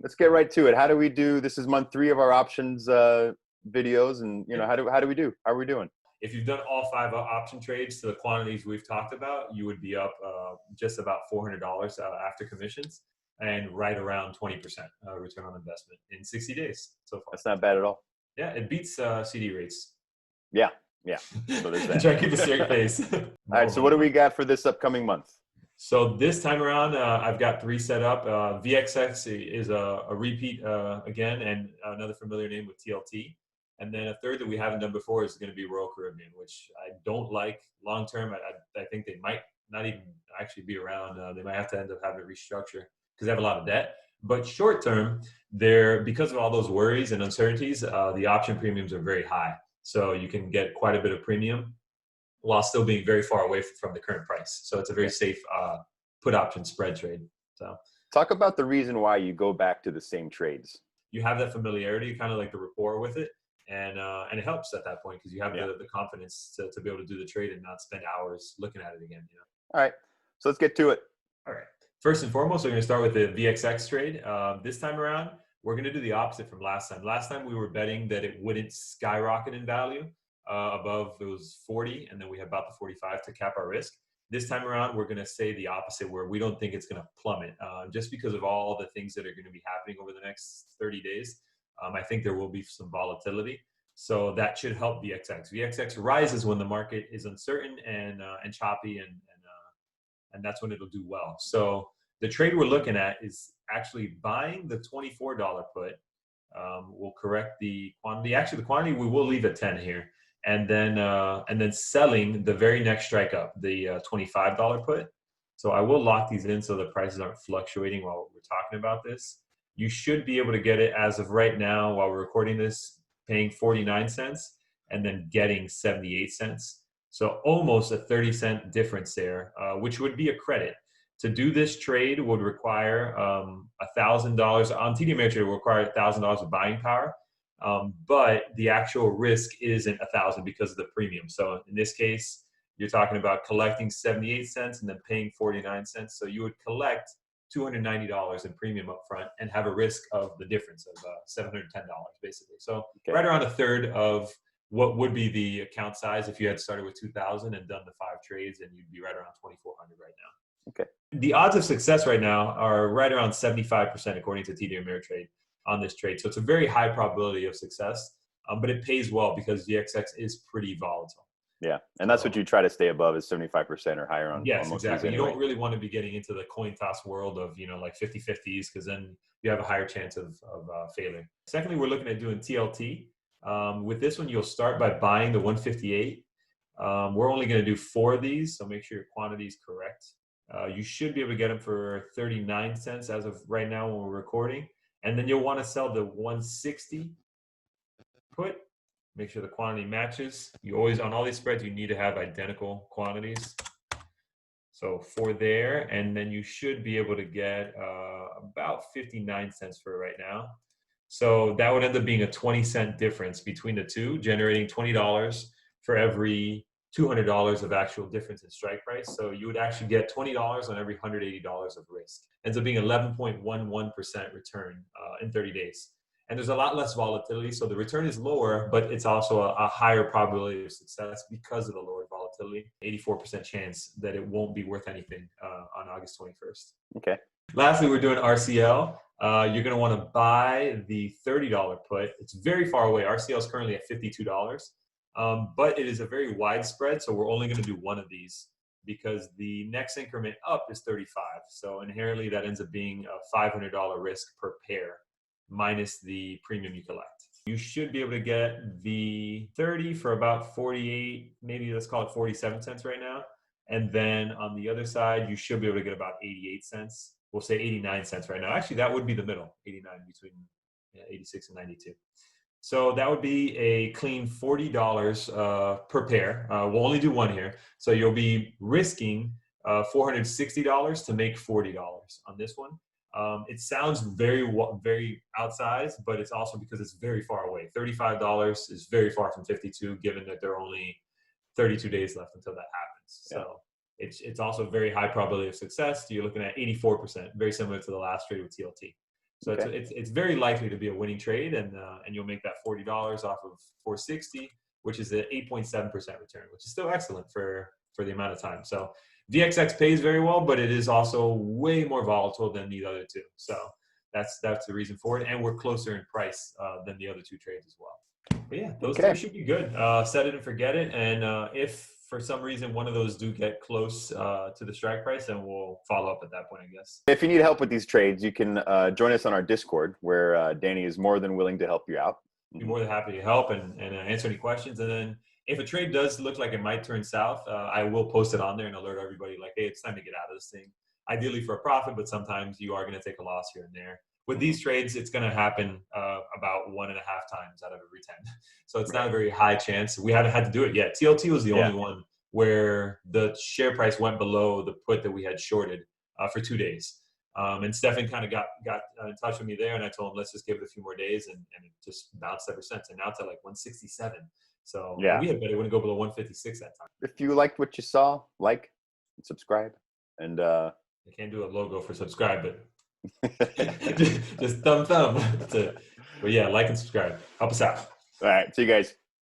let's get right to it. How do we do? This is month 3 of our options videos, and how do we do? How are we doing? If you've done all 5 option trades to the quantities we've talked about, you would be up just about $400 after commissions, and right around 20% return on investment in 60 days so far. That's not bad at all. Yeah, it beats CD rates. Yeah. So there's that. Try to keep a straight face. All right. So what do we got for this upcoming month? So this time around, I've got 3 set up. VXX is a repeat again, and another familiar name with TLT. And then a third that we haven't done before is going to be Royal Caribbean, which I don't like long term. I think they might not even actually be around. They might have to end up having to restructure because they have a lot of debt. But short term, because of all those worries and uncertainties, the option premiums are very high. So you can get quite a bit of premium while still being very far away from the current price. So it's a very safe put option spread trade. So talk about the reason why you go back to the same trades. You have that familiarity, kind of like the rapport with it. And it helps at that point because you have the confidence to be able to do the trade and not spend hours looking at it again. All right, so let's get to it. All right. First and foremost, we're going to start with the VXX trade. This time around, we're going to do the opposite from last time. Last time we were betting that it wouldn't skyrocket in value above those 40, and then we have about the 45 to cap our risk. This time around, we're going to say the opposite, where we don't think it's going to plummet just because of all the things that are going to be happening over the next 30 days. I think there will be some volatility, so that should help VXX. VXX rises when the market is uncertain and choppy, and that's when it'll do well. So the trade we're looking at is actually buying the $24 put. We'll correct the quantity. Actually, the quantity we will leave at 10 here, and then selling the very next strike up, the $25 put. So I will lock these in so the prices aren't fluctuating while we're talking about this. You should be able to get it as of right now while we're recording this, paying 49 cents and then getting 78 cents. So almost a 30-cent difference there, which would be a credit. To do this trade would require $1,000 on TD Ameritrade. Would require $1,000 of buying power, but the actual risk isn't $1,000 because of the premium. So in this case, you're talking about collecting 78 cents and then paying 49 cents. So you would collect $290 in premium up front and have a risk of the difference of $710 basically. So right around a third of what would be the account size if you had started with 2,000 and done the 5 trades, and you'd be right around 2,400 right now. Okay. The odds of success right now are right around 75% according to TD Ameritrade on this trade. So it's a very high probability of success, but it pays well because VXX is pretty volatile. Yeah, and that's what you try to stay above is 75% or higher on. Yes, exactly. You don't really want to be getting into the coin toss world of like 50-50s because then you have a higher chance of failing. Secondly, we're looking at doing TLT. With this one, you'll start by buying the 158. We're only going to do 4 of these, so make sure your quantity is correct. You should be able to get them for 39 cents as of right now when we're recording, and then you'll want to sell the 160 put. Make sure the quantity matches. You always, on all these spreads, you need to have identical quantities. So 4 there, and then you should be able to get about 59 cents for it right now. So that would end up being a 20-cent difference between the two, generating $20 for every $200 of actual difference in strike price. So you would actually get $20 on every $180 of risk. Ends up being 11.11% return in 30 days. And there's a lot less volatility, so the return is lower, but it's also a higher probability of success because of the lower volatility. 84% chance that it won't be worth anything on August 21st. Okay. Lastly, we're doing RCL. You're going to want to buy the $30 put. It's very far away. RCL is currently at $52, but it is a very wide spread, so we're only going to do 1 of these because the next increment up is 35. So inherently, that ends up being a $500 risk per pair, minus the premium you collect. You should be able to get the 30 for about 48, maybe let's call it 47 cents right now. And then on the other side, you should be able to get about 88 cents. We'll say 89 cents right now. Actually, that would be the middle, 89 between 86 and 92. So that would be a clean $40 per pair. We'll only do 1 here. So you'll be risking $460 to make $40 on this one. It sounds very outsized, but it's also because it's very far away. $35 is very far from 52, given that there are only 32 days left until that happens. Yeah. So it's also very high probability of success. You're looking at 84%, very similar to the last trade with TLT. So Okay. it's very likely to be a winning trade, and you'll make that $40 off of 460, which is an 8.7% return, which is still excellent for the amount of time. So VXX pays very well, but it is also way more volatile than the other two. So that's the reason for it, and we're closer in price than the other two trades as well. But yeah, those three Okay. should be good. Set it and forget it, and if for some reason one of those do get close to the strike price, then we'll follow up at that point, I guess. If you need help with these trades, you can join us on our Discord, where Danny is more than willing to help you out. Be more than happy to help and answer any questions. And then if a trade does look like it might turn south, I will post it on there and alert everybody like, hey, it's time to get out of this thing. Ideally for a profit, but sometimes you are going to take a loss here and there. With these trades, it's going to happen about 1.5 times out of every 10. So it's not a very high chance. We haven't had to do it yet. TLT was the only one where the share price went below the put that we had shorted for 2 days. And Stefan kind of got in touch with me there, and I told him, let's just give it a few more days, and it just bounced ever since. And now it's at like 167. So we had bet it wouldn't go below 156 that time. If you liked what you saw, like and subscribe. And I can't do a logo for subscribe, but just thumb. But yeah, like and subscribe. Help us out. All right. See you guys.